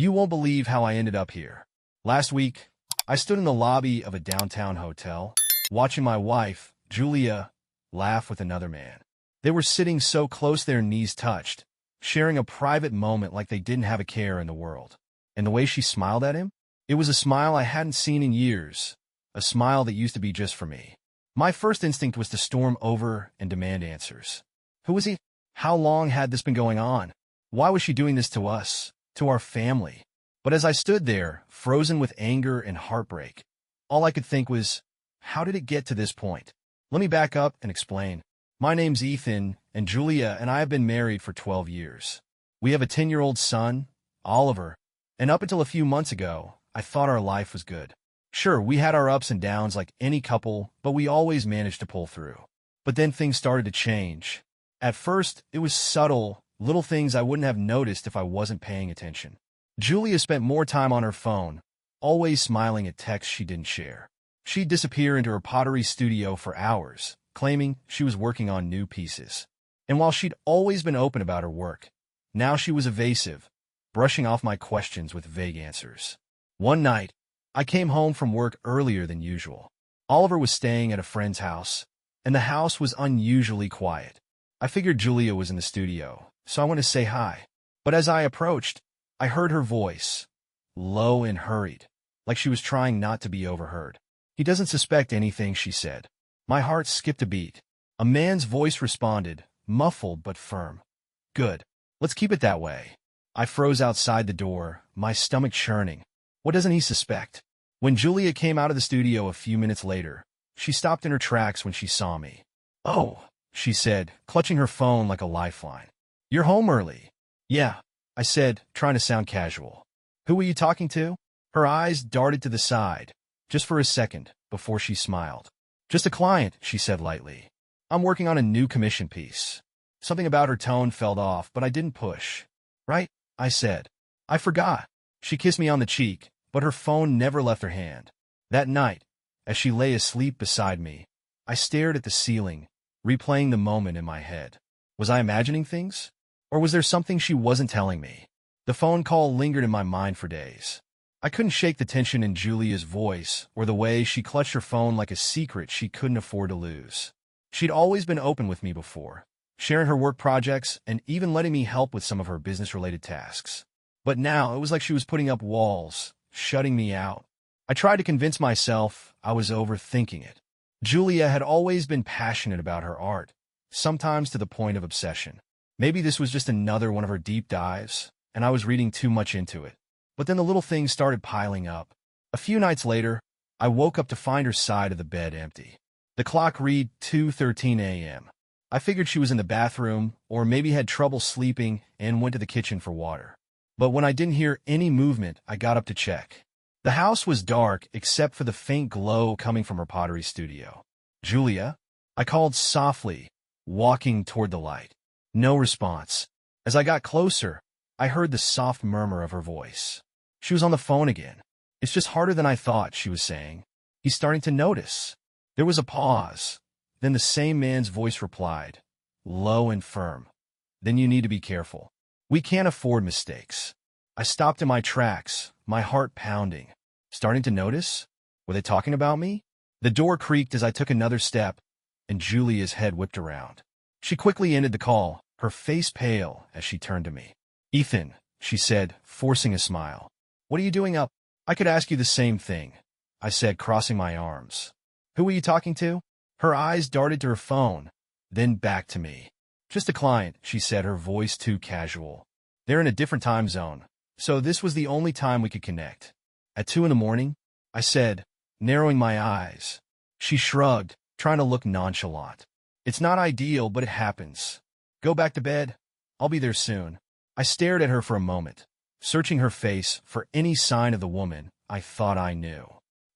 You won't believe how I ended up here. Last week, I stood in the lobby of a downtown hotel, watching my wife, Julia, laugh with another man. They were sitting so close their knees touched, sharing a private moment like they didn't have a care in the world. And the way she smiled at him? It was a smile I hadn't seen in years, a smile that used to be just for me. My first instinct was to storm over and demand answers. Who was he? How long had this been going on? Why was she doing this to us, to our family? But as I stood there, frozen with anger and heartbreak, all I could think was, how did it get to this point? Let me back up and explain. My name's Ethan, and Julia and I have been married for 12 years. We have a 10-year-old son, Oliver, and up until a few months ago, I thought our life was good. Sure, we had our ups and downs like any couple, but we always managed to pull through. But then things started to change. At first, it was subtle, little things I wouldn't have noticed if I wasn't paying attention. Julia spent more time on her phone, always smiling at texts she didn't share. She'd disappear into her pottery studio for hours, claiming she was working on new pieces. And while she'd always been open about her work, now she was evasive, brushing off my questions with vague answers. One night, I came home from work earlier than usual. Oliver was staying at a friend's house, and the house was unusually quiet. I figured Julia was in the studio, so I went to say hi. But as I approached, I heard her voice, low and hurried, like she was trying not to be overheard. He doesn't suspect anything, she said. My heart skipped a beat. A man's voice responded, muffled but firm. Good. Let's keep it that way. I froze outside the door, my stomach churning. What doesn't he suspect? When Julia came out of the studio a few minutes later, she stopped in her tracks when she saw me. Oh, she said, clutching her phone like a lifeline. You're home early. Yeah, I said, trying to sound casual. Who were you talking to? Her eyes darted to the side, just for a second, before she smiled. Just a client, she said lightly. I'm working on a new commission piece. Something about her tone felt off, but I didn't push. Right? I said. I forgot. She kissed me on the cheek, but her phone never left her hand. That night, as she lay asleep beside me, I stared at the ceiling, replaying the moment in my head. Was I imagining things? Or was there something she wasn't telling me? The phone call lingered in my mind for days. I couldn't shake the tension in Julia's voice or the way she clutched her phone like a secret she couldn't afford to lose. She'd always been open with me before, sharing her work projects and even letting me help with some of her business-related tasks. But now it was like she was putting up walls, shutting me out. I tried to convince myself I was overthinking it. Julia had always been passionate about her art, sometimes to the point of obsession. Maybe this was just another one of her deep dives, and I was reading too much into it. But then the little things started piling up. A few nights later, I woke up to find her side of the bed empty. The clock read 2:13 a.m. I figured she was in the bathroom, or maybe had trouble sleeping and went to the kitchen for water. But when I didn't hear any movement, I got up to check. The house was dark except for the faint glow coming from her pottery studio. Julia? I called softly, walking toward the light. No response. As I got closer, I heard the soft murmur of her voice. She was on the phone again. It's just harder than I thought, she was saying. He's starting to notice. There was a pause. Then the same man's voice replied, low and firm. Then you need to be careful. We can't afford mistakes. I stopped in my tracks, my heart pounding. Starting to notice? Were they talking about me? The door creaked as I took another step, and Julia's head whipped around. She quickly ended the call, her face pale as she turned to me. Ethan, she said, forcing a smile. What are you doing up? I could ask you the same thing, I said, crossing my arms. Who were you talking to? Her eyes darted to her phone, then back to me. Just a client, she said, her voice too casual. They're in a different time zone, so this was the only time we could connect. At 2 a.m, I said, narrowing my eyes. She shrugged, trying to look nonchalant. It's not ideal, but it happens. Go back to bed. I'll be there soon. I stared at her for a moment, searching her face for any sign of the woman I thought I knew.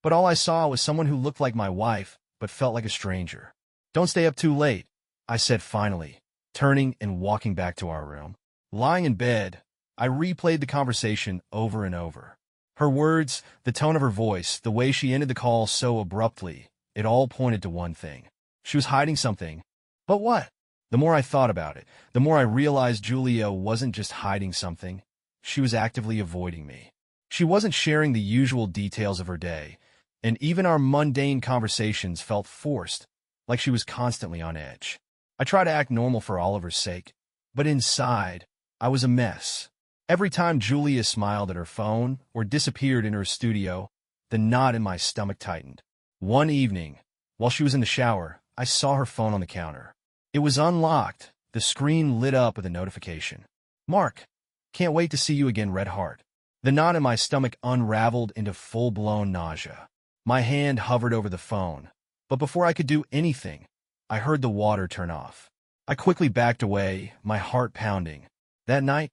But all I saw was someone who looked like my wife, but felt like a stranger. Don't stay up too late, I said finally, turning and walking back to our room. Lying in bed, I replayed the conversation over and over. Her words, the tone of her voice, the way she ended the call so abruptly, it all pointed to one thing. She was hiding something. But what? The more I thought about it, the more I realized Julia wasn't just hiding something. she was actively avoiding me. She wasn't sharing the usual details of her day, and even our mundane conversations felt forced, like she was constantly on edge. I tried to act normal for Oliver's sake, but inside, I was a mess. Every time Julia smiled at her phone or disappeared in her studio, the knot in my stomach tightened. One evening, while she was in the shower, I saw her phone on the counter. It was unlocked. The screen lit up with a notification. "Mark, can't wait to see you again, Red Heart." The knot in my stomach unraveled into full-blown nausea. My hand hovered over the phone, but before I could do anything, I heard the water turn off. I quickly backed away, my heart pounding. That night,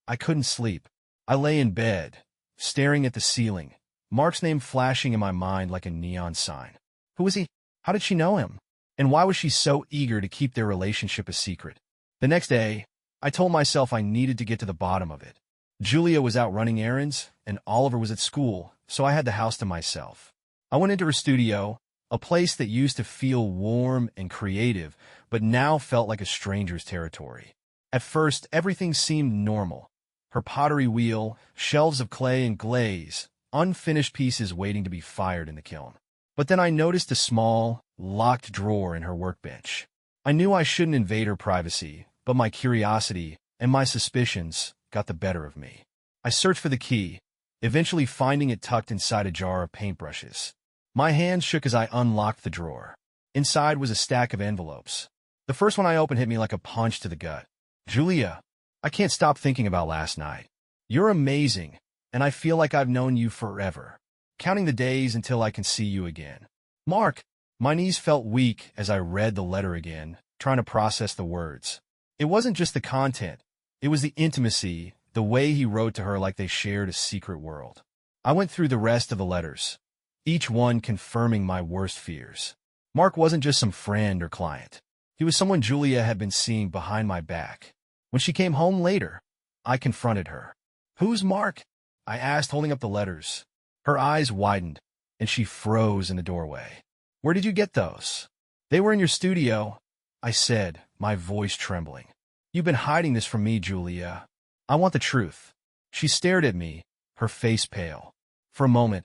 I couldn't sleep. I lay in bed, staring at the ceiling, Mark's name flashing in my mind like a neon sign. Who was he? How did she know him? And why was she so eager to keep their relationship a secret? The next day, I told myself I needed to get to the bottom of it. Julia was out running errands, and Oliver was at school, so I had the house to myself. I went into her studio, a place that used to feel warm and creative, but now felt like a stranger's territory. At first, everything seemed normal. Her pottery wheel, shelves of clay and glaze, unfinished pieces waiting to be fired in the kiln. But then I noticed a small, locked drawer in her workbench. I knew I shouldn't invade her privacy, but my curiosity and my suspicions got the better of me. I searched for the key, eventually finding it tucked inside a jar of paintbrushes. My hands shook as I unlocked the drawer. Inside was a stack of envelopes. The first one I opened hit me like a punch to the gut. "Julia, I can't stop thinking about last night. You're amazing, and I feel like I've known you forever. Counting the days until I can see you again. Mark." My knees felt weak as I read the letter again, trying to process the words. It wasn't just the content. It was the intimacy, the way he wrote to her like they shared a secret world. I went through the rest of the letters, each one confirming my worst fears. Mark wasn't just some friend or client. He was someone Julia had been seeing behind my back. When she came home later, I confronted her. "Who's Mark?" I asked, holding up the letters. Her eyes widened, and she froze in the doorway. "Where did you get those?" "They were in your studio," I said, my voice trembling. "You've been hiding this from me, Julia. I want the truth." She stared at me, her face pale. For a moment,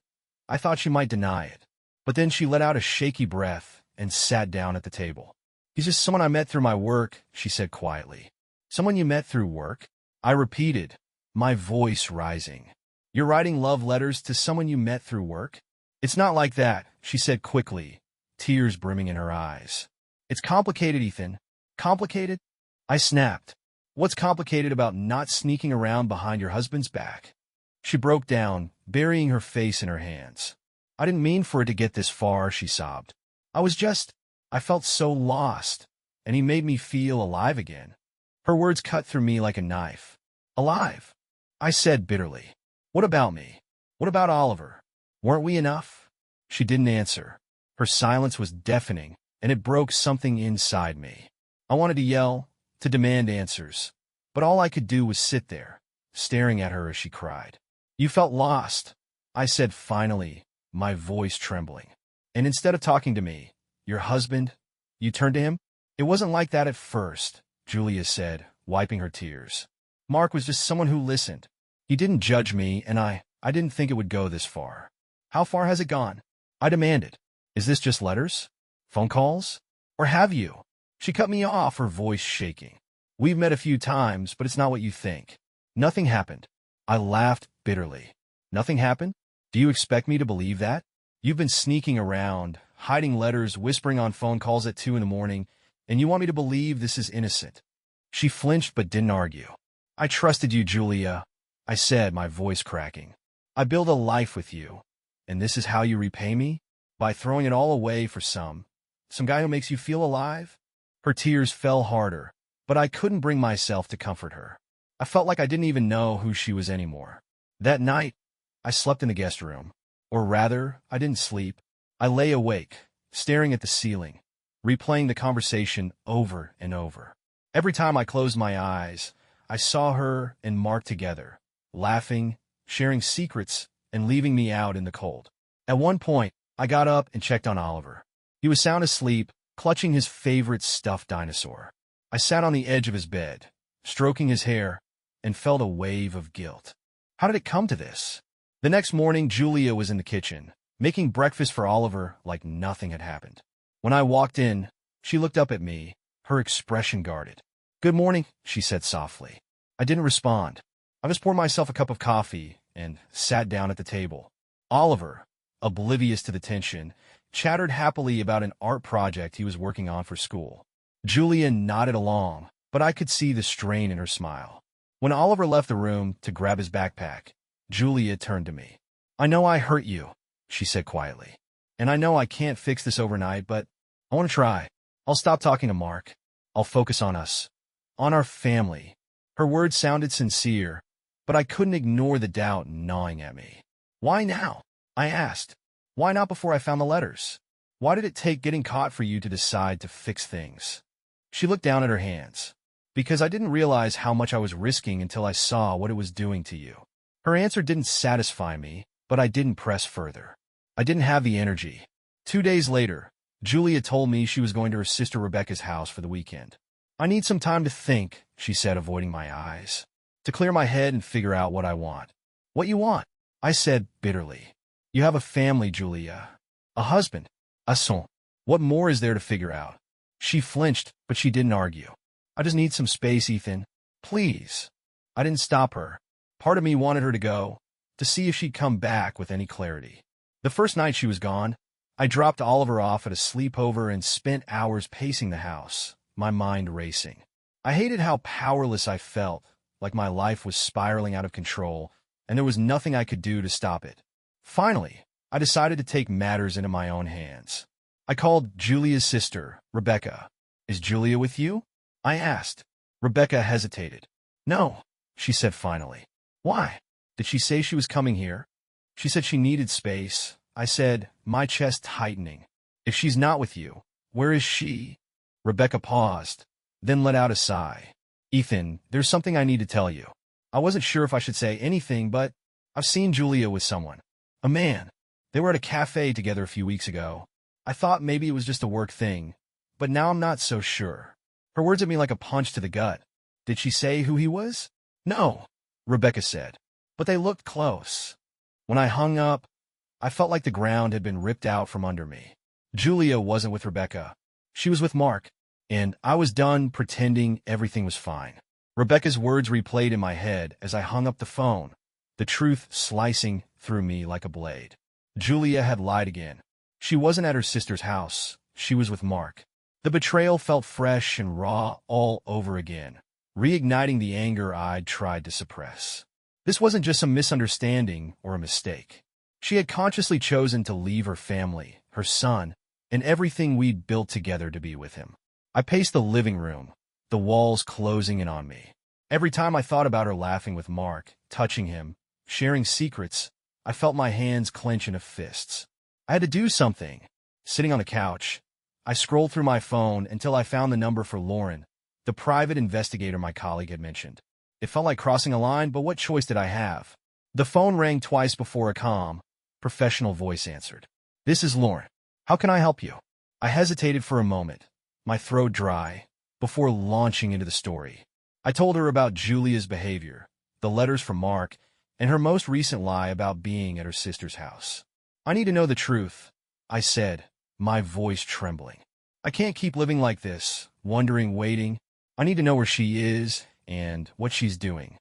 I thought she might deny it. But then she let out a shaky breath and sat down at the table. "He's just someone I met through my work," she said quietly. "Someone you met through work?" I repeated, my voice rising. "You're writing love letters to someone you met through work?" "It's not like that," she said quickly, tears brimming in her eyes. "It's complicated, Ethan." "Complicated?" I snapped. "What's complicated about not sneaking around behind your husband's back?" She broke down, burying her face in her hands. "I didn't mean for it to get this far," she sobbed. I felt so lost, and he made me feel alive again." Her words cut through me like a knife. "Alive?" I said bitterly. "What about me? What about Oliver? Weren't we enough?" She didn't answer. Her silence was deafening, and it broke something inside me. I wanted to yell, to demand answers, but all I could do was sit there, staring at her as she cried. "You felt lost," I said finally, my voice trembling. "And instead of talking to me, your husband, you turned to him?" "It wasn't like that at first," Julia said, wiping her tears. "Mark was just someone who listened. He didn't judge me, and I didn't think it would go this far." "How far has it gone?" I demanded. "Is this just letters? Phone calls? Or have you?" She cut me off, her voice shaking. "We've met a few times, but it's not what you think. Nothing happened." I laughed bitterly. "Nothing happened? Do you expect me to believe that? You've been sneaking around, hiding letters, whispering on phone calls at 2 in the morning, and you want me to believe this is innocent?" She flinched but didn't argue. "I trusted you, Julia," I said, my voice cracking. "I built a life with you, and this is how you repay me? By throwing it all away for some guy who makes you feel alive?" Her tears fell harder, but I couldn't bring myself to comfort her. I felt like I didn't even know who she was anymore. That night, I slept in the guest room. Or rather, I didn't sleep. I lay awake, staring at the ceiling, replaying the conversation over and over. Every time I closed my eyes, I saw her and Mark together, laughing, sharing secrets, and leaving me out in the cold. At one point, I got up and checked on Oliver. He was sound asleep, clutching his favorite stuffed dinosaur. I sat on the edge of his bed, stroking his hair, and felt a wave of guilt. How did it come to this? The next morning, Julia was in the kitchen, making breakfast for Oliver like nothing had happened. When I walked in, she looked up at me, her expression guarded. "Good morning," she said softly. I didn't respond. I just poured myself a cup of coffee and sat down at the table. Oliver, oblivious to the tension, chattered happily about an art project he was working on for school. Julia nodded along, but I could see the strain in her smile. When Oliver left the room to grab his backpack, Julia turned to me. "I know I hurt you," she said quietly. "And I know I can't fix this overnight, but I want to try. I'll stop talking to Mark. I'll focus on us. On our family." Her words sounded sincere, but I couldn't ignore the doubt gnawing at me. "Why now?" I asked. "Why not before I found the letters? Why did it take getting caught for you to decide to fix things?" She looked down at her hands. "Because I didn't realize how much I was risking until I saw what it was doing to you." Her answer didn't satisfy me, but I didn't press further. I didn't have the energy. 2 days later, Julia told me she was going to her sister Rebecca's house for the weekend. "I need some time to think," she said, avoiding my eyes, "to clear my head and figure out what I want." "What you want?" I said bitterly. "You have a family, Julia. A husband. A son. What more is there to figure out?" She flinched, but she didn't argue. "I just need some space, Ethan. Please." I didn't stop her. Part of me wanted her to go, to see if she'd come back with any clarity. The first night she was gone, I dropped Oliver off at a sleepover and spent hours pacing the house, my mind racing. I hated how powerless I felt, like my life was spiraling out of control, and there was nothing I could do to stop it. Finally, I decided to take matters into my own hands. I called Julia's sister, Rebecca. "Is Julia with you?" I asked. Rebecca hesitated. "No," she said finally. "Why? Did she say she was coming here?" "She said she needed space," I said, my chest tightening. "If she's not with you, where is she?" Rebecca paused, then let out a sigh. "Ethan, there's something I need to tell you." I wasn't sure if I should say anything, but I've seen Julia with someone. A man. They were at a cafe together a few weeks ago. I thought maybe it was just a work thing, but now I'm not so sure. Her words hit me like a punch to the gut. "Did she say who he was?" "No," Rebecca said, "but they looked close." When I hung up, I felt like the ground had been ripped out from under me. Julia wasn't with Rebecca. She was with Mark, and I was done pretending everything was fine. Rebecca's words replayed in my head as I hung up the phone, the truth slicing through me like a blade. Julia had lied again. She wasn't at her sister's house. She was with Mark. The betrayal felt fresh and raw all over again, reigniting the anger I'd tried to suppress. This wasn't just some misunderstanding or a mistake. She had consciously chosen to leave her family, her son, and everything we'd built together to be with him. I paced the living room, the walls closing in on me. Every time I thought about her laughing with Mark, touching him, sharing secrets, I felt my hands clench into fists. I had to do something. Sitting on the couch, I scrolled through my phone until I found the number for Lauren, the private investigator my colleague had mentioned. It felt like crossing a line, but what choice did I have? The phone rang twice before a calm, professional voice answered. "This is Lauren. How can I help you?" I hesitated for a moment, my throat dry, before launching into the story. I told her about Julia's behavior, the letters from Mark, and her most recent lie about being at her sister's house. "I need to know the truth," I said, my voice trembling. "I can't keep living like this, wondering, waiting. I need to know where she is and what she's doing."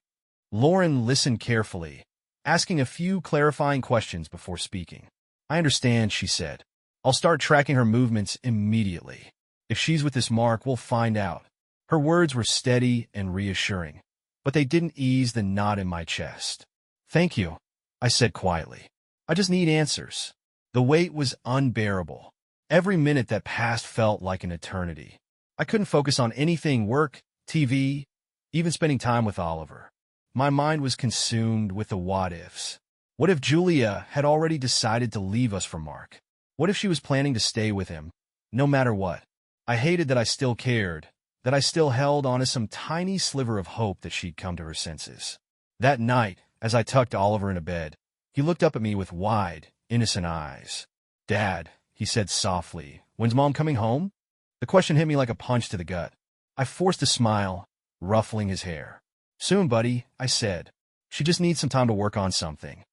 Lauren listened carefully, asking a few clarifying questions before speaking. "I understand," she said. "I'll start tracking her movements immediately. If she's with this Mark, we'll find out." Her words were steady and reassuring, but they didn't ease the knot in my chest. "Thank you," I said quietly. "I just need answers." The weight was unbearable. Every minute that passed felt like an eternity. I couldn't focus on anything: work, TV, even spending time with Oliver. My mind was consumed with the what-ifs. What if Julia had already decided to leave us for Mark? What if she was planning to stay with him, no matter what? I hated that I still cared, that I still held on to some tiny sliver of hope that she'd come to her senses. That night, as I tucked Oliver into bed, he looked up at me with wide, innocent eyes. "Dad," he said softly, "when's Mom coming home?" The question hit me like a punch to the gut. I forced a smile, ruffling his hair. "Soon, buddy," I said. She just needs some time to work on something.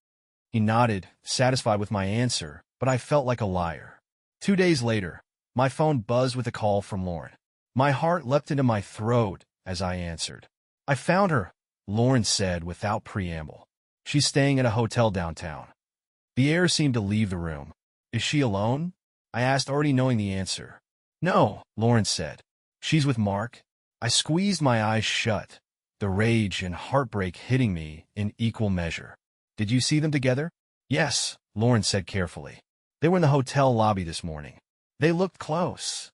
He nodded, satisfied with my answer, but I felt like a liar. 2 days later, my phone buzzed with a call from Lauren. My heart leapt into my throat as I answered. I found her, Lauren said without preamble. She's staying at a hotel downtown. The air seemed to leave the room. Is she alone? I asked, already knowing the answer. No, Lauren said. She's with Mark. I squeezed my eyes shut, the rage and heartbreak hitting me in equal measure. Did you see them together? Yes, Lauren said carefully. They were in the hotel lobby this morning. They looked close.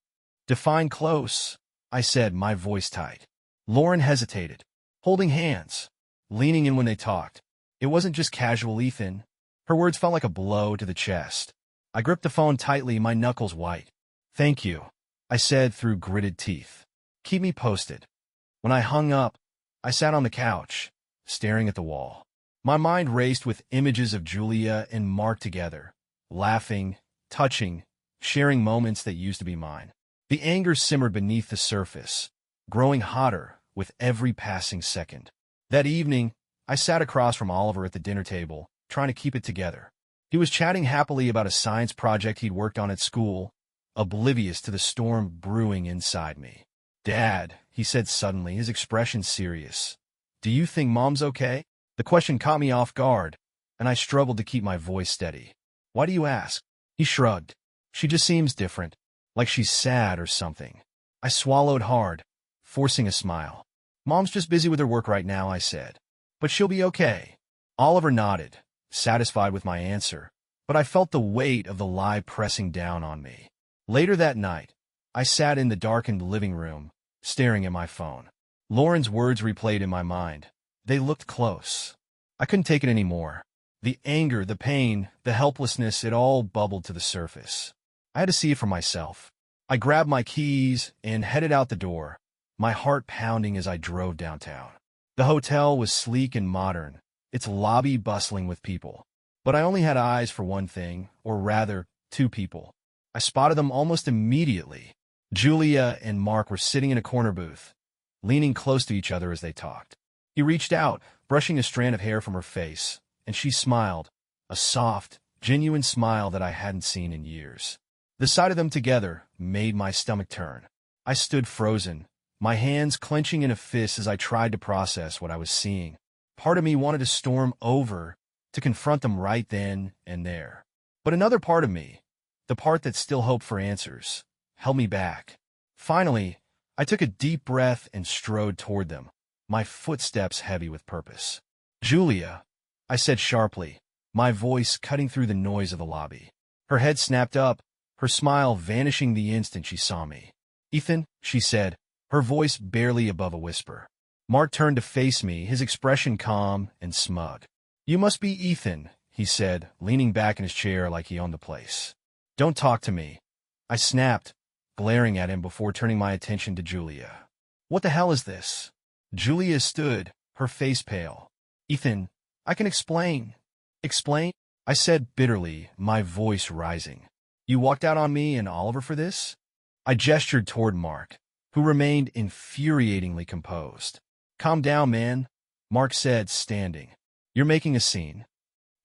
Define close, I said, my voice tight. Lauren hesitated, holding hands, leaning in when they talked. It wasn't just casual, Ethan. Her words felt like a blow to the chest. I gripped the phone tightly, my knuckles white. Thank you, I said through gritted teeth. Keep me posted. When I hung up, I sat on the couch, staring at the wall. My mind raced with images of Julia and Mark together, laughing, touching, sharing moments that used to be mine. The anger simmered beneath the surface, growing hotter with every passing second. That evening, I sat across from Oliver at the dinner table, trying to keep it together. He was chatting happily about a science project he'd worked on at school, oblivious to the storm brewing inside me. Dad, he said suddenly, his expression serious. Do you think Mom's okay? The question caught me off guard, and I struggled to keep my voice steady. Why do you ask? He shrugged. She just seems different, like she's sad or something. I swallowed hard, forcing a smile. Mom's just busy with her work right now, I said. But she'll be okay. Oliver nodded, satisfied with my answer, but I felt the weight of the lie pressing down on me. Later that night, I sat in the darkened living room, staring at my phone. Lauren's words replayed in my mind. They looked close. I couldn't take it anymore. The anger, the pain, the helplessness, it all bubbled to the surface. I had to see it for myself. I grabbed my keys and headed out the door, my heart pounding as I drove downtown. The hotel was sleek and modern, its lobby bustling with people. But I only had eyes for one thing, or rather, two people. I spotted them almost immediately. Julia and Mark were sitting in a corner booth, leaning close to each other as they talked. He reached out, brushing a strand of hair from her face, and she smiled, a soft, genuine smile that I hadn't seen in years. The sight of them together made my stomach turn. I stood frozen, my hands clenching in a fist as I tried to process what I was seeing. Part of me wanted to storm over, to confront them right then and there. But another part of me, the part that still hoped for answers, held me back. Finally, I took a deep breath and strode toward them, my footsteps heavy with purpose. Julia, I said sharply, my voice cutting through the noise of the lobby. Her head snapped up, her smile vanishing the instant she saw me. Ethan, she said, her voice barely above a whisper. Mark turned to face me, his expression calm and smug. You must be Ethan, he said, leaning back in his chair like he owned the place. Don't talk to me, I snapped, glaring at him before turning my attention to Julia. What the hell is this? Julia stood, her face pale. Ethan, I can explain. Explain? I said bitterly, my voice rising. You walked out on me and Oliver for this? I gestured toward Mark, who remained infuriatingly composed. Calm down, man, Mark said, standing. You're making a scene.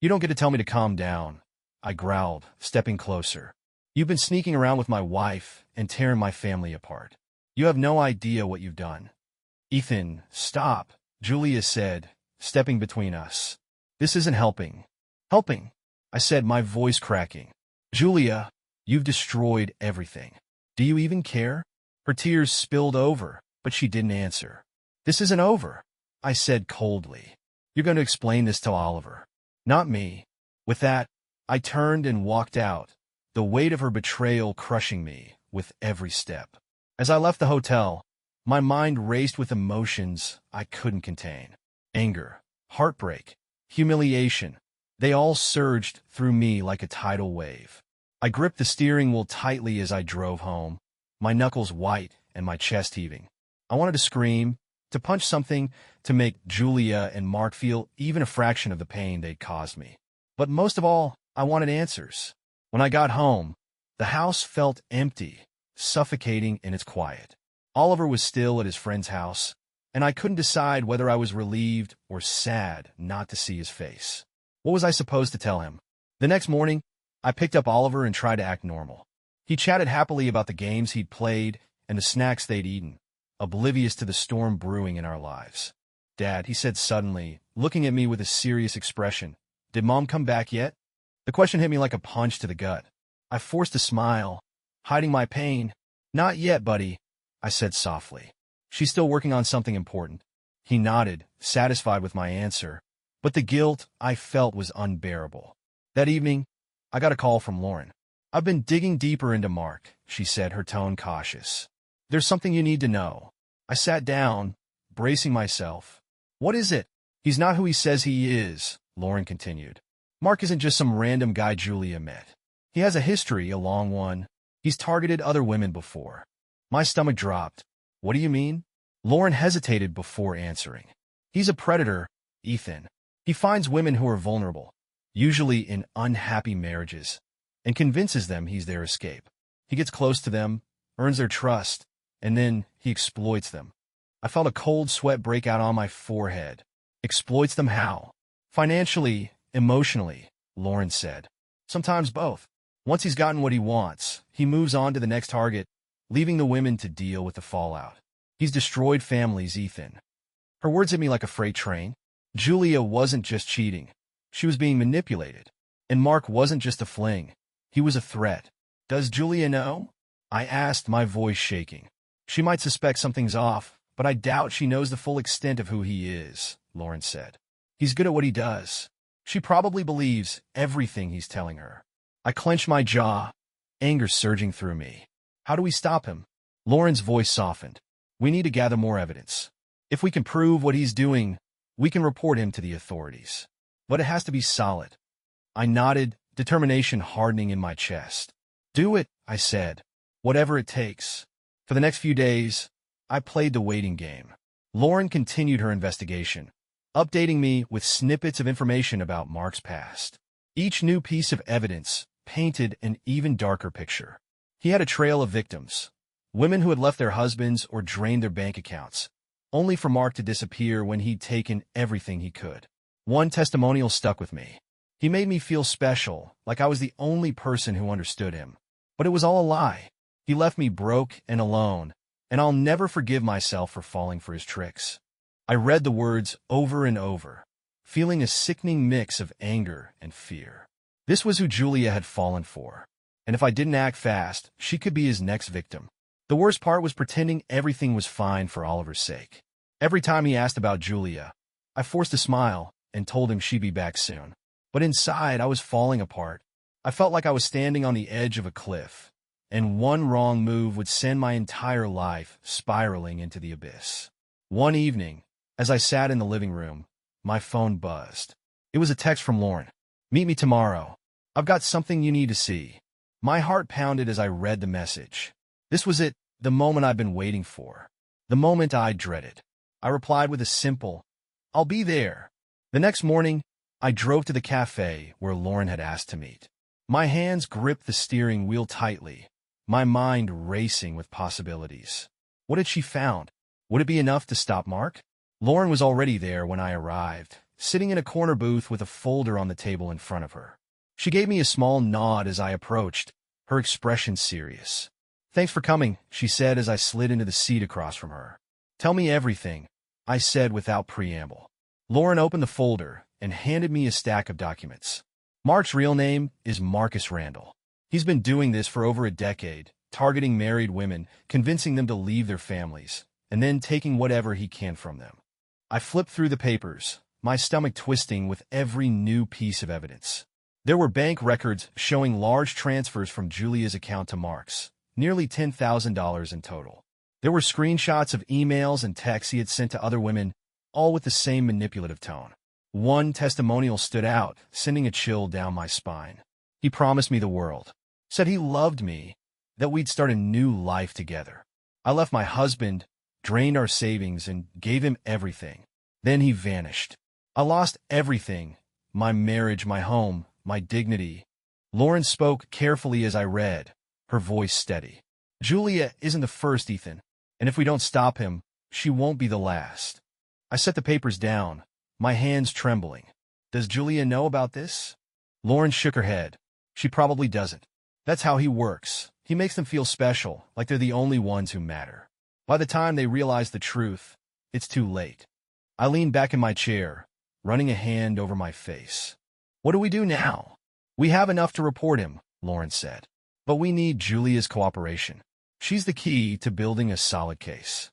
You don't get to tell me to calm down, I growled, stepping closer. You've been sneaking around with my wife and tearing my family apart. You have no idea what you've done. Ethan, stop, Julia said, stepping between us. This isn't helping. Helping, I said, my voice cracking. Julia, you've destroyed everything. Do you even care? Her tears spilled over, but she didn't answer. This isn't over, I said coldly. You're going to explain this to Oliver. Not me. With that, I turned and walked out, the weight of her betrayal crushing me with every step. As I left the hotel, my mind raced with emotions I couldn't contain. Anger, heartbreak, humiliation. They all surged through me like a tidal wave. I gripped the steering wheel tightly as I drove home, my knuckles white and my chest heaving. I wanted to scream, to punch something, to make Julia and Mark feel even a fraction of the pain they'd caused me. But most of all, I wanted answers. When I got home, the house felt empty, suffocating in its quiet. Oliver was still at his friend's house, and I couldn't decide whether I was relieved or sad not to see his face. What was I supposed to tell him? The next morning, I picked up Oliver and tried to act normal. He chatted happily about the games he'd played and the snacks they'd eaten, oblivious to the storm brewing in our lives. "Dad," he said suddenly, looking at me with a serious expression, "did Mom come back yet?" The question hit me like a punch to the gut. I forced a smile, hiding my pain. "Not yet, buddy," I said softly. "She's still working on something important." He nodded, satisfied with my answer, but the guilt I felt was unbearable. That evening, I got a call from Lauren. "I've been digging deeper into Mark," she said, her tone cautious. "There's something you need to know." I sat down, bracing myself. "What is it?" "He's not who he says he is," Lauren continued. "Mark isn't just some random guy Julia met. He has a history, a long one. He's targeted other women before." My stomach dropped. "What do you mean?" Lauren hesitated before answering. "He's a predator, Ethan. He finds women who are vulnerable, usually in unhappy marriages, and convinces them he's their escape. He gets close to them, earns their trust, and then he exploits them." I felt a cold sweat break out on my forehead. "Exploits them how?" "Financially, emotionally," Lauren said. "Sometimes both. Once he's gotten what he wants, he moves on to the next target, leaving the women to deal with the fallout. He's destroyed families, Ethan." Her words hit me like a freight train. Julia wasn't just cheating. She was being manipulated. And Mark wasn't just a fling. He was a threat. "Does Julia know?" I asked, my voice shaking. "She might suspect something's off, but I doubt she knows the full extent of who he is," Lauren said. "He's good at what he does. She probably believes everything he's telling her." I clenched my jaw, anger surging through me. "How do we stop him?" Lauren's voice softened. "We need to gather more evidence. If we can prove what he's doing, we can report him to the authorities. But it has to be solid." I nodded, determination hardening in my chest. "Do it," I said. "Whatever it takes." For the next few days, I played the waiting game. Lauren continued her investigation, updating me with snippets of information about Mark's past. Each new piece of evidence painted an even darker picture. He had a trail of victims, women who had left their husbands or drained their bank accounts, only for Mark to disappear when he'd taken everything he could. One testimonial stuck with me. He made me feel special, like I was the only person who understood him. But it was all a lie. He left me broke and alone, and I'll never forgive myself for falling for his tricks. I read the words over and over, feeling a sickening mix of anger and fear. This was who Julia had fallen for, and if I didn't act fast, she could be his next victim. The worst part was pretending everything was fine for Oliver's sake. Every time he asked about Julia, I forced a smile and told him she'd be back soon. But inside, I was falling apart. I felt like I was standing on the edge of a cliff, and one wrong move would send my entire life spiraling into the abyss. One evening, as I sat in the living room, my phone buzzed. It was a text from Lauren. "Meet me tomorrow. I've got something you need to see." My heart pounded as I read the message. This was it, the moment I'd been waiting for. The moment I dreaded. I replied with a simple, "I'll be there." The next morning, I drove to the cafe where Lauren had asked to meet. My hands gripped the steering wheel tightly, my mind racing with possibilities. What had she found? Would it be enough to stop Mark? Lauren was already there when I arrived, sitting in a corner booth with a folder on the table in front of her. She gave me a small nod as I approached, her expression serious. "Thanks for coming," she said as I slid into the seat across from her. "Tell me everything," I said without preamble. Lauren opened the folder and handed me a stack of documents. "Mark's real name is Marcus Randall. He's been doing this for over a decade, targeting married women, convincing them to leave their families, and then taking whatever he can from them." I flipped through the papers, my stomach twisting with every new piece of evidence. There were bank records showing large transfers from Julia's account to Mark's, nearly $10,000 in total. There were screenshots of emails and texts he had sent to other women, all with the same manipulative tone. One testimonial stood out, sending a chill down my spine. "He promised me the world, said he loved me, that we'd start a new life together. I left my husband, drained our savings, and gave him everything. Then he vanished. I lost everything, my marriage, my home, my dignity." Lauren spoke carefully as I read, her voice steady. "Julia isn't the first, Ethan, and if we don't stop him, she won't be the last. I set the papers down, my hands trembling. Does Julia know about this? Lauren shook her head. She probably doesn't. That's how he works. He makes them feel special, like they're the only ones who matter. By the time they realize the truth, it's too late. I leaned back in my chair, running a hand over my face. What do we do now? We have enough to report him, Lauren said. But we need Julia's cooperation. She's the key to building a solid case.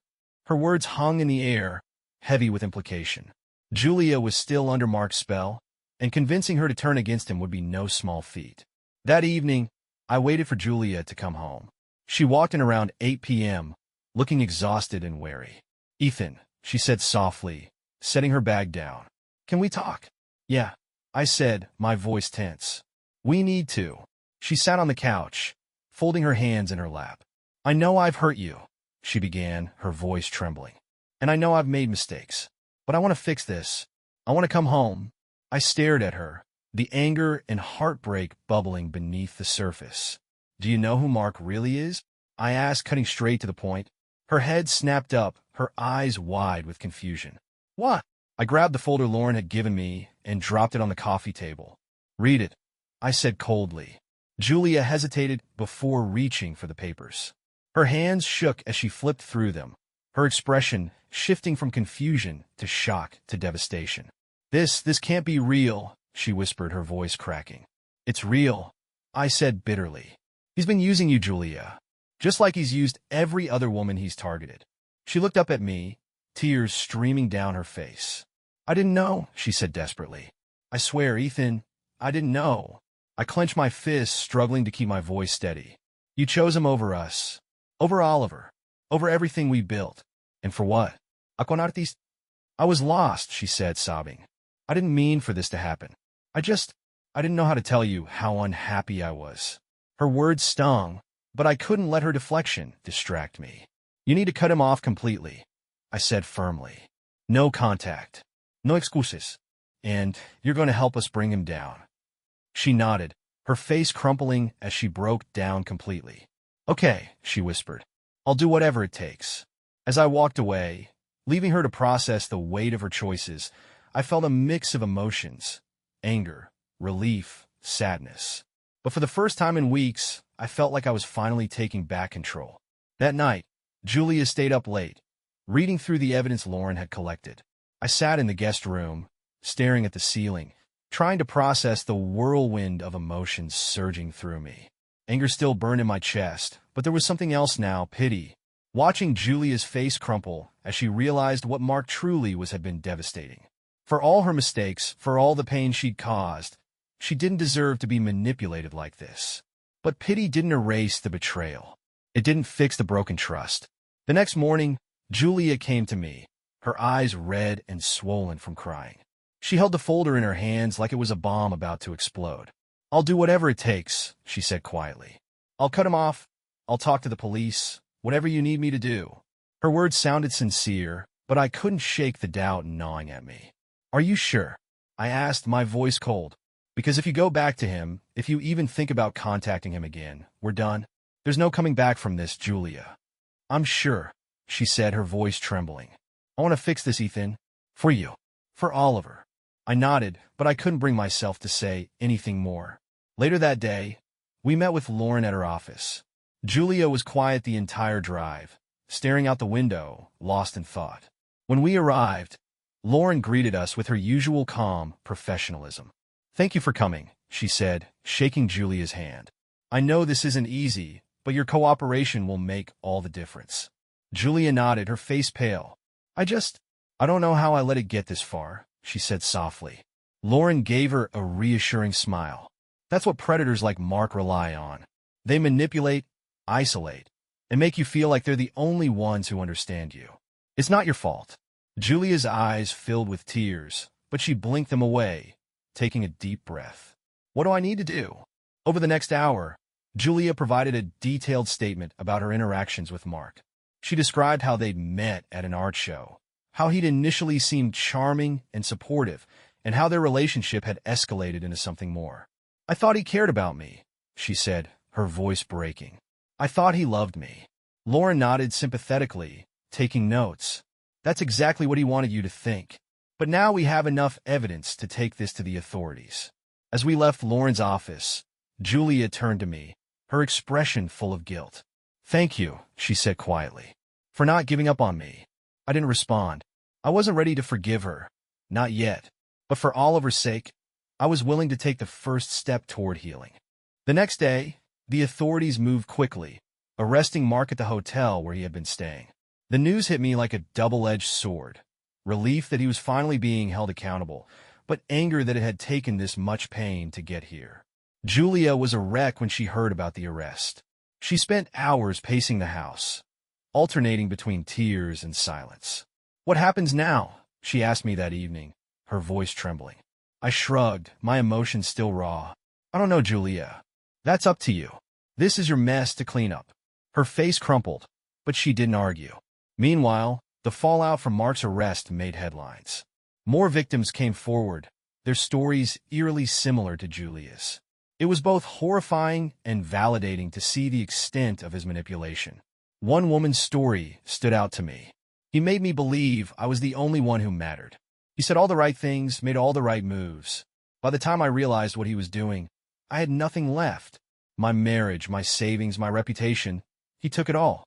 Her words hung in the air, heavy with implication. Julia was still under Mark's spell, and convincing her to turn against him would be no small feat. That evening, I waited for Julia to come home. She walked in around 8 p.m., looking exhausted and weary. Ethan, she said softly, setting her bag down. Can we talk? Yeah, I said, my voice tense. We need to. She sat on the couch, folding her hands in her lap. I know I've hurt you, she began, her voice trembling. And I know I've made mistakes. But I want to fix this. I want to come home. I stared at her, the anger and heartbreak bubbling beneath the surface. Do you know who Mark really is? I asked, cutting straight to the point. Her head snapped up, her eyes wide with confusion. What? I grabbed the folder Lauren had given me and dropped it on the coffee table. Read it, I said coldly. Julia hesitated before reaching for the papers. Her hands shook as she flipped through them, her expression shifting from confusion to shock to devastation. This can't be real, she whispered, her voice cracking. It's real, I said bitterly. He's been using you, Julia, just like he's used every other woman he's targeted. She looked up at me, tears streaming down her face. I didn't know, she said desperately. I swear, Ethan, I didn't know. I clenched my fists, struggling to keep my voice steady. You chose him over us, over Oliver, over everything we built. And for what? I was lost, she said, sobbing. I didn't mean for this to happen. I didn't know how to tell you how unhappy I was. Her words stung, but I couldn't let her deflection distract me. You need to cut him off completely, I said firmly. No contact. No excuses. And you're going to help us bring him down. She nodded, her face crumpling as she broke down completely. Okay, she whispered. I'll do whatever it takes. As I walked away, leaving her to process the weight of her choices, I felt a mix of emotions: anger, relief, sadness. But for the first time in weeks, I felt like I was finally taking back control. That night, Julia stayed up late, reading through the evidence Lauren had collected. I sat in the guest room, staring at the ceiling, trying to process the whirlwind of emotions surging through me. Anger still burned in my chest, but there was something else now: pity. Watching Julia's face crumple as she realized what Mark truly was had been devastating. For all her mistakes, for all the pain she'd caused, she didn't deserve to be manipulated like this. But pity didn't erase the betrayal. It didn't fix the broken trust. The next morning, Julia came to me, her eyes red and swollen from crying. She held the folder in her hands like it was a bomb about to explode. I'll do whatever it takes, she said quietly. I'll cut him off. I'll talk to the police. Whatever you need me to do. Her words sounded sincere, but I couldn't shake the doubt gnawing at me. Are you sure? I asked, my voice cold. Because if you go back to him, if you even think about contacting him again, we're done. There's no coming back from this, Julia. I'm sure, she said, her voice trembling. I want to fix this, Ethan. For you. For Oliver. I nodded, but I couldn't bring myself to say anything more. Later that day, we met with Lauren at her office. Julia was quiet the entire drive, staring out the window, lost in thought. When we arrived, Lauren greeted us with her usual calm professionalism. Thank you for coming, she said, shaking Julia's hand. I know this isn't easy, but your cooperation will make all the difference. Julia nodded, her face pale. I don't know how I let it get this far, she said softly. Lauren gave her a reassuring smile. That's what predators like Mark rely on. They manipulate, isolate, and make you feel like they're the only ones who understand you. It's not your fault. Julia's eyes filled with tears, but she blinked them away, taking a deep breath. What do I need to do? Over the next hour, Julia provided a detailed statement about her interactions with Mark. She described how they'd met at an art show, how he'd initially seemed charming and supportive, and how their relationship had escalated into something more. I thought he cared about me, she said, her voice breaking. I thought he loved me. Lauren nodded sympathetically, taking notes. That's exactly what he wanted you to think. But now we have enough evidence to take this to the authorities. As we left Lauren's office, Julia turned to me, her expression full of guilt. "Thank you," she said quietly, "for not giving up on me." I didn't respond. I wasn't ready to forgive her. Not yet. But for Oliver's sake, I was willing to take the first step toward healing. The next day, the authorities moved quickly, arresting Mark at the hotel where he had been staying. The news hit me like a double-edged sword. Relief that he was finally being held accountable, but anger that it had taken this much pain to get here. Julia was a wreck when she heard about the arrest. She spent hours pacing the house, alternating between tears and silence. "What happens now?" she asked me that evening, her voice trembling. I shrugged, my emotions still raw. "I don't know, Julia. That's up to you. This is your mess to clean up." Her face crumpled, but she didn't argue. Meanwhile, the fallout from Mark's arrest made headlines. More victims came forward, their stories eerily similar to Julia's. It was both horrifying and validating to see the extent of his manipulation. One woman's story stood out to me. "He made me believe I was the only one who mattered. He said all the right things, made all the right moves. By the time I realized what he was doing, I had nothing left. My marriage, my savings, my reputation. He took it all."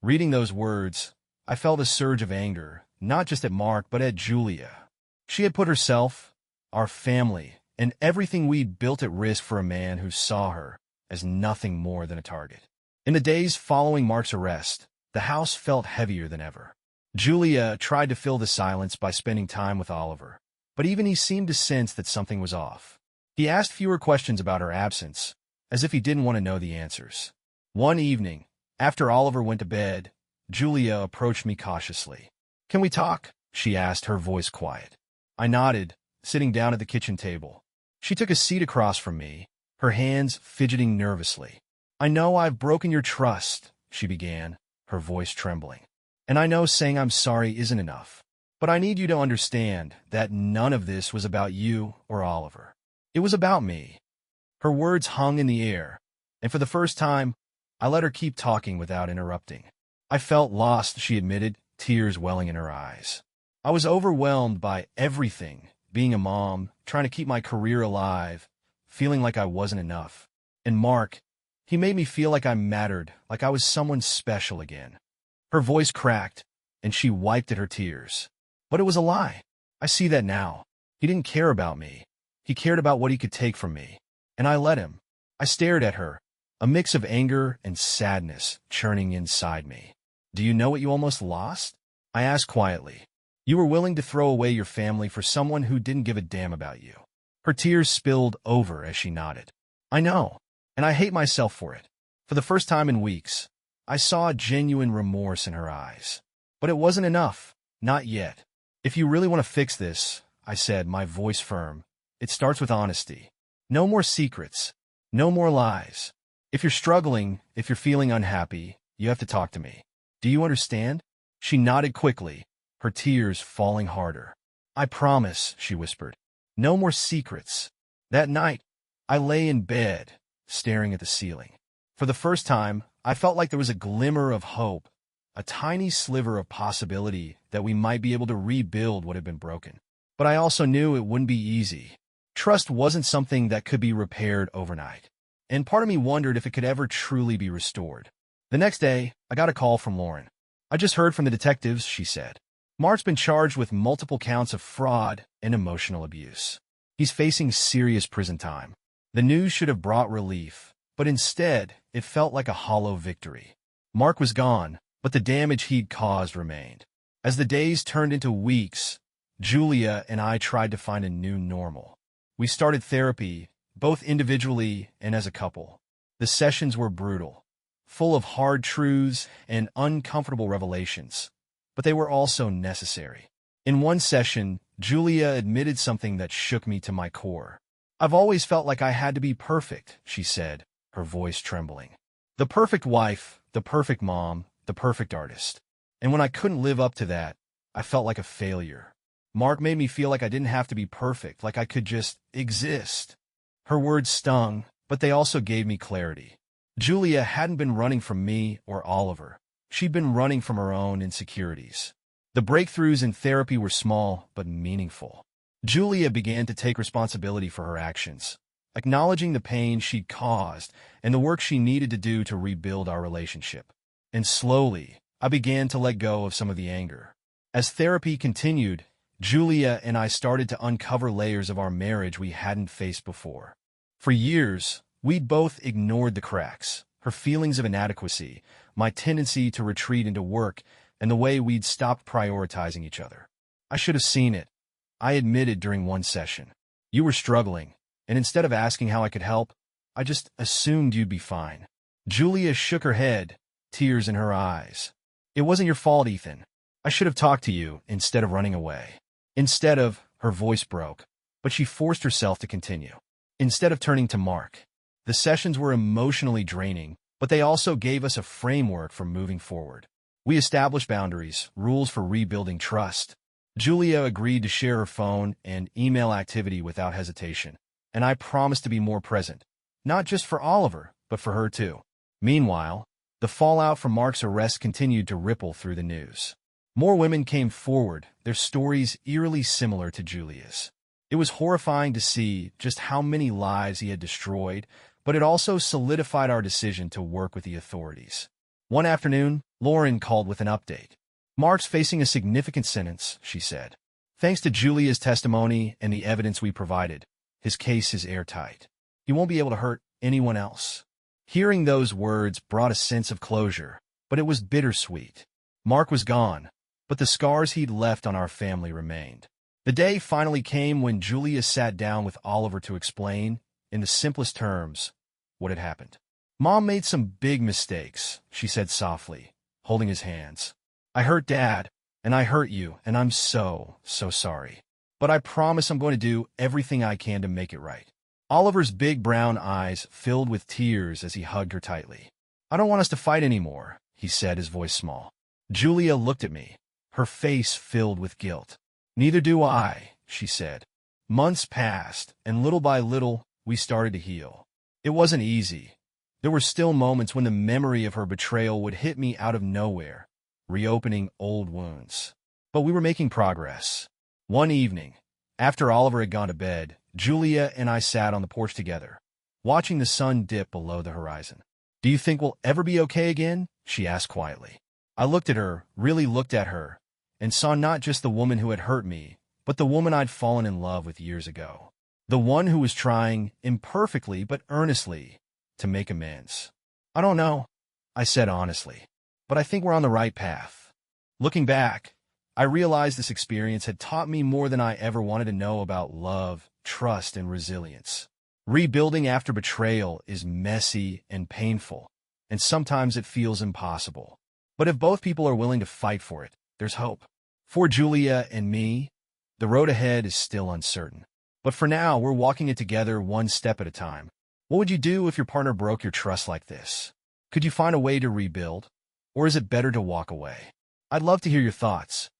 Reading those words, I felt a surge of anger, not just at Mark, but at Julia. She had put herself, our family, and everything we'd built at risk for a man who saw her as nothing more than a target. In the days following Mark's arrest, the house felt heavier than ever. Julia tried to fill the silence by spending time with Oliver, but even he seemed to sense that something was off. He asked fewer questions about her absence, as if he didn't want to know the answers. One evening, after Oliver went to bed, Julia approached me cautiously. "Can we talk?" she asked, her voice quiet. I nodded, sitting down at the kitchen table. She took a seat across from me, her hands fidgeting nervously. "I know I've broken your trust," she began, her voice trembling. "And I know saying I'm sorry isn't enough. But I need you to understand that none of this was about you or Oliver. It was about me." Her words hung in the air, and for the first time, I let her keep talking without interrupting. I felt lost, she admitted, tears welling in her eyes. I was overwhelmed by everything, being a mom, trying to keep my career alive, feeling like I wasn't enough. And Mark, he made me feel like I mattered, like I was someone special again. Her voice cracked, and she wiped at her tears. But it was a lie. I see that now. He didn't care about me. He cared about what he could take from me. And I let him. I stared at her, a mix of anger and sadness churning inside me. "Do you know what you almost lost?" I asked quietly. "You were willing to throw away your family for someone who didn't give a damn about you." Her tears spilled over as she nodded. "I know, and I hate myself for it." For the first time in weeks, I saw genuine remorse in her eyes. But it wasn't enough. Not yet. "If you really want to fix this," I said, my voice firm, "it starts with honesty. No more secrets. No more lies. If you're struggling, if you're feeling unhappy, you have to talk to me. Do you understand?" She nodded quickly, her tears falling harder. "I promise," she whispered. "No more secrets." That night, I lay in bed, staring at the ceiling. For the first time, I felt like there was a glimmer of hope, a tiny sliver of possibility that we might be able to rebuild what had been broken. But I also knew it wouldn't be easy. Trust wasn't something that could be repaired overnight, and part of me wondered if it could ever truly be restored. The next day, I got a call from Lauren. "I just heard from the detectives," she said. "Mark's been charged with multiple counts of fraud and emotional abuse. He's facing serious prison time." The news should have brought relief, but instead, it felt like a hollow victory. Mark was gone, but the damage he'd caused remained. As the days turned into weeks, Julia and I tried to find a new normal. We started therapy, both individually and as a couple. The sessions were brutal, full of hard truths and uncomfortable revelations, but they were also necessary. In one session, Julia admitted something that shook me to my core. "I've always felt like I had to be perfect," she said, her voice trembling. "The perfect wife, the perfect mom, the perfect artist. And when I couldn't live up to that, I felt like a failure. Mark made me feel like I didn't have to be perfect, like I could just exist." Her words stung, but they also gave me clarity. Julia hadn't been running from me or Oliver. She'd been running from her own insecurities. The breakthroughs in therapy were small but meaningful. Julia began to take responsibility for her actions, acknowledging the pain she'd caused and the work she needed to do to rebuild our relationship. And slowly, I began to let go of some of the anger. As therapy continued, Julia and I started to uncover layers of our marriage we hadn't faced before. For years, we'd both ignored the cracks, her feelings of inadequacy, my tendency to retreat into work, and the way we'd stopped prioritizing each other. I should have seen it. I admitted during one session. You were struggling, and instead of asking how I could help, I just assumed you'd be fine. Julia shook her head, tears in her eyes. It wasn't your fault, Ethan. I should have talked to you instead of running away. Her voice broke, but she forced herself to continue. Instead of turning to Mark. The sessions were emotionally draining, but they also gave us a framework for moving forward. We established boundaries, rules for rebuilding trust. Julia agreed to share her phone and email activity without hesitation, and I promised to be more present, not just for Oliver, but for her too. Meanwhile, the fallout from Mark's arrest continued to ripple through the news. More women came forward, their stories eerily similar to Julia's. It was horrifying to see just how many lives he had destroyed, but it also solidified our decision to work with the authorities. One afternoon, Lauren called with an update. Mark's facing a significant sentence, she said. Thanks to Julia's testimony and the evidence we provided, his case is airtight. He won't be able to hurt anyone else. Hearing those words brought a sense of closure, but it was bittersweet. Mark was gone, but the scars he'd left on our family remained. The day finally came when Julia sat down with Oliver to explain, in the simplest terms, what had happened. Mom made some big mistakes, she said softly, holding his hands. I hurt Dad, and I hurt you, and I'm so sorry. But I promise I'm going to do everything I can to make it right. Oliver's big brown eyes filled with tears as he hugged her tightly. I don't want us to fight anymore, he said, his voice small. Julia looked at me, her face filled with guilt. Neither do I, she said. Months passed, and little by little, we started to heal. It wasn't easy. There were still moments when the memory of her betrayal would hit me out of nowhere, reopening old wounds. But we were making progress. One evening, after Oliver had gone to bed, Julia and I sat on the porch together, watching the sun dip below the horizon. Do you think we'll ever be okay again? She asked quietly. I looked at her, really looked at her, and saw not just the woman who had hurt me, but the woman I'd fallen in love with years ago. The one who was trying, imperfectly but earnestly, to make amends. I don't know, I said honestly, but I think we're on the right path. Looking back, I realized this experience had taught me more than I ever wanted to know about love, trust, and resilience. Rebuilding after betrayal is messy and painful, and sometimes it feels impossible. But if both people are willing to fight for it, there's hope. For Julia and me, the road ahead is still uncertain. But for now, we're walking it together one step at a time. What would you do if your partner broke your trust like this? Could you find a way to rebuild? Or is it better to walk away? I'd love to hear your thoughts.